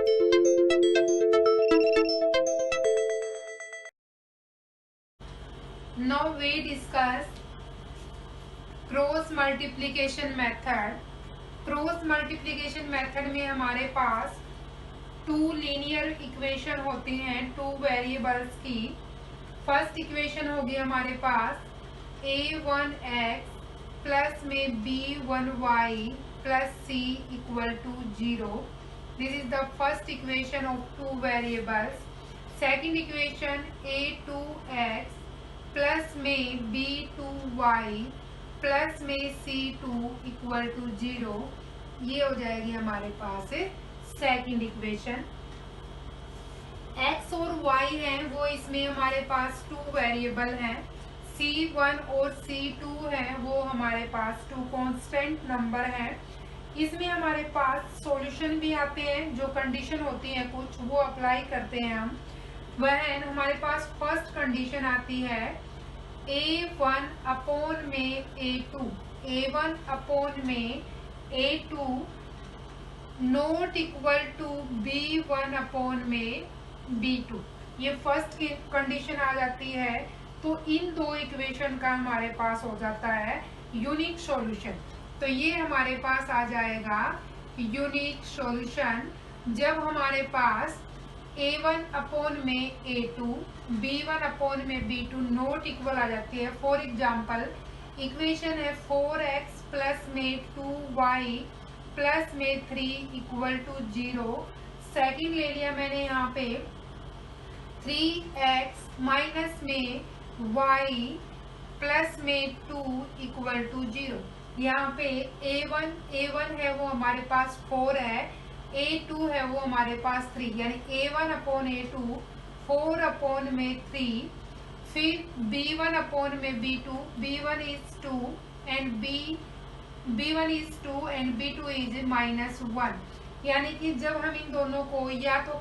Now we discuss cross multiplication method. Cross multiplication method में हमारे पास टू लीनियर इक्वेशन होती हैं टू वेरिएबल्स की। फर्स्ट इक्वेशन होगी हमारे पास a1x प्लस में b1y plus c equal to 0। This is the first equation of two variables. Second equation a2x plus में b2y प्लस में c2 इक्वल टू 0। ये हो जाएगी हमारे पास सेकेंड इक्वेशन। x और y हैं वो इसमें हमारे पास टू वेरिएबल हैं। c1 और c2 हैं वो हमारे पास टू कांस्टेंट नंबर हैं। इसमें हमारे पास सॉल्यूशन भी आते हैं, जो कंडीशन होती है कुछ वो अप्लाई करते हैं हम। वह हमारे पास फर्स्ट कंडीशन आती है a1 अपॉन में a2, a1 अपॉन में a2 not equal to b1 upon में b2। ये फर्स्ट की कंडीशन आ जाती है। तो इन दो इक्वेशन का हमारे पास हो जाता है यूनिक सॉल्यूशन। तो ये हमारे पास आ जाएगा यूनिक सॉल्यूशन जब हमारे पास a1 अपॉन में a2 b1 अपॉन में b2 नॉट इक्वल आ जाती है। फॉर एग्जाम्पल इक्वेशन है 4x प्लस में 2y प्लस में 3 इक्वल टू 0। सेकेंड ले लिया मैंने यहाँ पे 3x माइनस में y प्लस में 2 इक्वल टू 0। यहाँ पे a1 है वो हमारे पास 4 है, a2 है वो हमारे पास 3, यानी a1 अपॉन a2 4 अपॉन में 3। फिर b1 अपॉन में b2, b1 is 2 and b1 is 2 and b2 is -1। यानी कि जब हम इन दोनों को या तो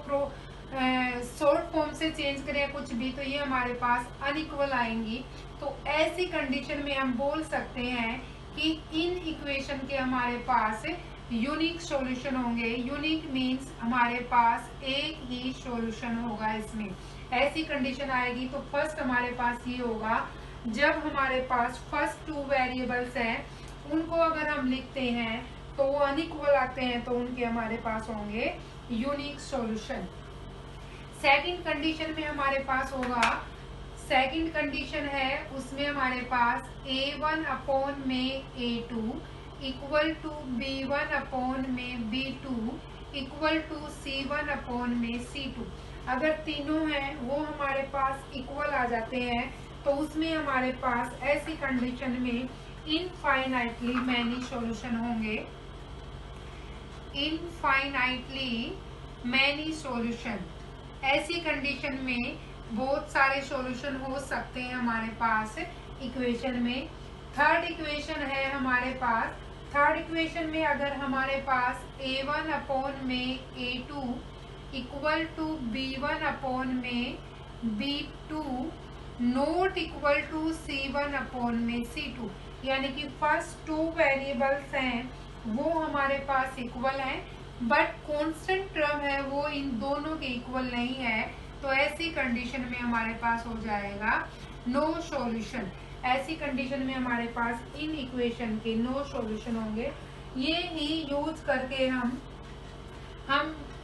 शॉर्ट फॉर्म से चेंज करें कुछ भी, तो ये हमारे पास अनइक्वल आएंगी। तो ऐसी कंडीशन में हम बोल सकते हैं कि इन इक्वेशन के हमारे पास यूनिक सॉल्यूशन होंगे। यूनिक मीन्स हमारे पास एक ही सॉल्यूशन होगा इसमें। ऐसी कंडीशन आएगी तो फर्स्ट हमारे पास ये होगा जब हमारे पास फर्स्ट टू वेरिएबल्स हैं उनको अगर हम लिखते हैं तो वो अनइक्वल आते हैं, तो उनके हमारे पास होंगे यूनिक सॉल्यूशन। सेकंड कंडीशन में हमारे पास होगा, सेकंड कंडीशन है उसमें हमारे पास a1 अपॉन में a2 equal to b1 upon में b2 equal to c1 upon में c2। अगर तीनों हैं वो हमारे पास इक्वल आ जाते हैं तो उसमें हमारे पास ऐसी कंडीशन में इनफाइनाइटली मैनी सॉल्यूशन होंगे। इनफाइनाइटली मैनी सॉल्यूशन, ऐसी कंडीशन में बहुत सारे सॉल्यूशन हो सकते हैं हमारे पास इक्वेशन में। थर्ड इक्वेशन है हमारे पास, थर्ड इक्वेशन में अगर हमारे पास a1 अपॉन में a2 equal to b1 upon में b2 not equal to c1 upon में c2, यानी कि फर्स्ट टू वेरिएबल्स हैं वो हमारे पास इक्वल हैं बट कांस्टेंट टर्म है वो इन दोनों के इक्वल नहीं है। तो ऐसी कंडीशन में हमारे पास हो जाएगा नो सॉल्यूशन। ऐसी कंडीशन में हमारे पास इन इक्वेशन के नो सॉल्यूशन होंगे। ये ही यूज करके हम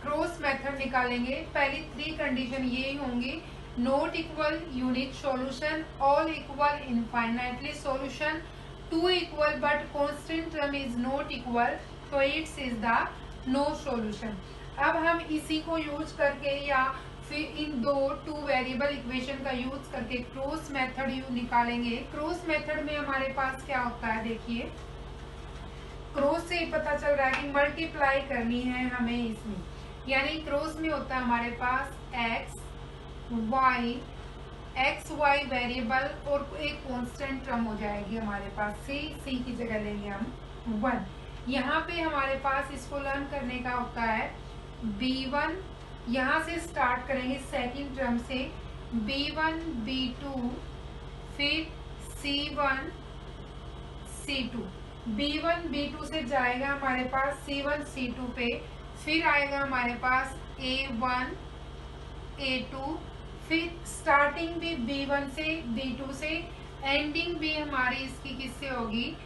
क्रॉस मेथड निकालेंगे। पहली थ्री कंडीशन ये होंगी, not equal unique solution, all equal infinitely solution, two equal but constant term is not equal, तो it's is the no solution. अब हम इसी को यूज करके या फिर इन दो टू वेरिएबल इक्वेशन का यूज करके क्रॉस मेथड निकालेंगे। क्रॉस मेथड में हमारे पास क्या होता है, देखिए क्रॉस से ही पता चल रहा है कि मल्टीप्लाई करनी है हमें इसमें, यानी क्रॉस में होता है हमारे पास एक्स वाई वेरिएबल और एक कांस्टेंट टर्म हो जाएगी हमारे पास सी की जगह लेंगे हम 1। यहाँ पे हमारे पास इसको लर्न करने का होता है b1, यहाँ से स्टार्ट करेंगे सेकंड टर्म से b1 b2 फिर c1 c2, b1 b2 से जाएगा हमारे पास c1 c2 पे, फिर आएगा हमारे पास A1 A2, फिर स्टार्टिंग भी B1 से B2 से, एंडिंग भी हमारी इसकी किससे होगी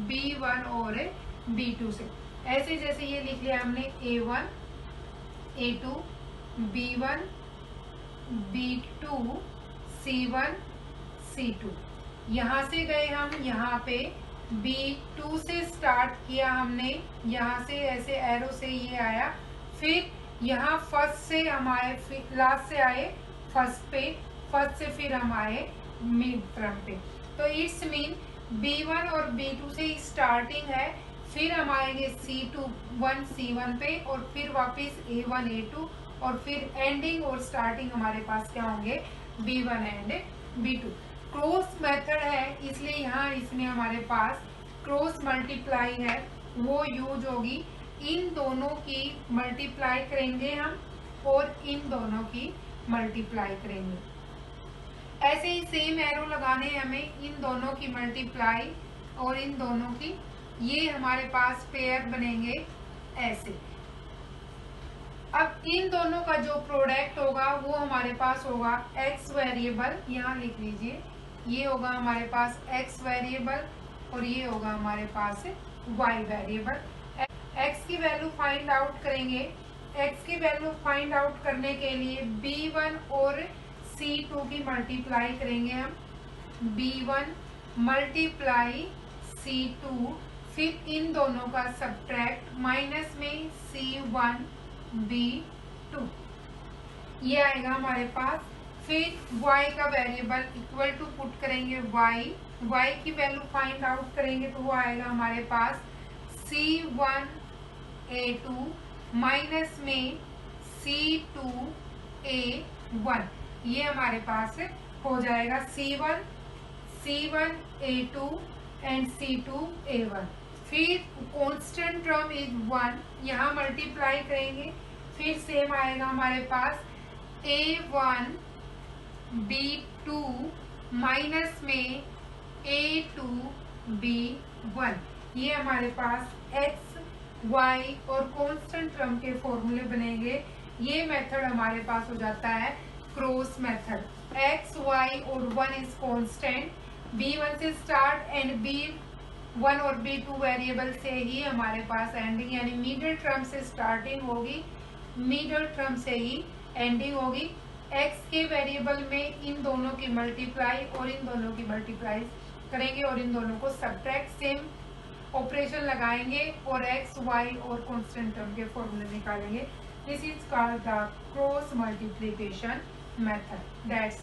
B1 और B2 से। ऐसे जैसे ये लिख लिया हमने A1 A2 B1 B2 C1 C2। यहाँ से गए हम यहाँ पे B2 से स्टार्ट किया हमने, यहाँ से ऐसे एरो से ये आया, फिर यहाँ फर्स्ट से हम आए, लास्ट से आए फर्स्ट पे, फर्स्ट से फिर हम आए मिड टर्म पे। तो इट्स मीन B1 और B2 से स्टार्टिंग है, फिर हम आएंगे C1 C1 पे, और फिर वापस A1 A2, और फिर एंडिंग और स्टार्टिंग हमारे पास क्या होंगे B1 and B2। Cross method है, इसलिए यहाँ इसमें हमारे पास क्रॉस मल्टीप्लाई है वो यूज होगी। इन दोनों की मल्टीप्लाई करेंगे हम और इन दोनों की मल्टीप्लाई करेंगे। ऐसे ही सेम एरो लगाने हैं हमें, इन दोनों की मल्टीप्लाई और इन दोनों की, ये हमारे पास पेयर बनेंगे ऐसे। अब इन दोनों का जो प्रोडक्ट होगा वो हमारे पास होगा x वेरिएबल, यहाँ लिख लीजिए, ये होगा हमारे पास x वेरिएबल और ये होगा हमारे पास y वेरिएबल। x की वैल्यू फाइंड आउट करेंगे। x की वैल्यू फाइंड आउट करने के लिए b1 और c2 की मल्टीप्लाई करेंगे हम, b1 मल्टीप्लाई c2, फिर इन दोनों का सब्ट्रैक्ट, माइनस में c1 b2, ये आएगा हमारे पास। फिर y का वेरिएबल इक्वल टू पुट करेंगे y की वैल्यू फाइंड आउट करेंगे तो वो आएगा हमारे पास c1 a2 माइनस में c2 a1, ये हमारे पास हो जाएगा c1 a2 and c2 a1। फिर कांस्टेंट टर्म इज 1, यहाँ मल्टीप्लाई करेंगे, फिर सेम आएगा हमारे पास a1 b2 माइनस में a2 b1, ये हमारे पास x y और कांस्टेंट टर्म के फॉर्मूले बनेंगे। ये मेथड हमारे पास हो जाता है क्रॉस मेथड। x y और 1 इज कांस्टेंट, b1 से स्टार्ट एंड b1 और b2 वेरिएबल से ही हमारे पास एंडिंग, यानी मिडिल टर्म से स्टार्टिंग होगी, मिडिल टर्म से ही एंडिंग होगी। x के वेरिएबल में इन दोनों की मल्टीप्लाई और इन दोनों की मल्टीप्लाई करेंगे और इन दोनों को सब्ट्रैक्ट, सेम ऑपरेशन लगाएंगे और x y और कांस्टेंट टर्म के फॉर्मूले निकालेंगे। This is called the cross multiplication method. That's